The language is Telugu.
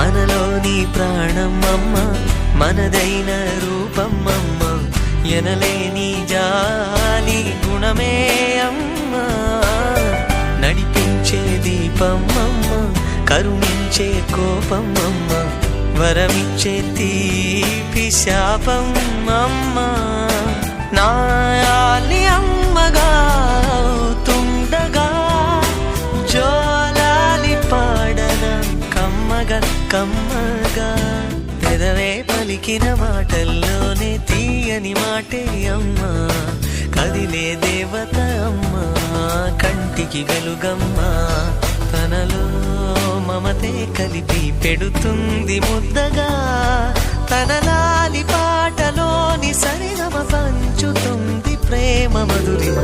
మనలోని ప్రాణం అమ్మ, మనదైన రూపం అమ్మ, ఎనలేని జాలి గుణమే అమ్మ. నడిపించే దీపం అమ్మ, కరుణించే కోపం అమ్మ, వరమిచ్చే తీపి శాపం అమ్మ. నాయాలి అమ్మగా అవుతుండగా జోలాలి పాడన కమ్మగా కమ్మగా. పెదవే పలికిన మాటల్లోనే తీయని మాటే అమ్మా, కదిలే దేవత అమ్మా, కంటికి వెలుగమ్మా. తనలో మమతే కలిపి పెడుతుంది ముద్దగా, తన లాలి పాటలోని సరిగమ పంచుతుంది ప్రేమ మధురిమ.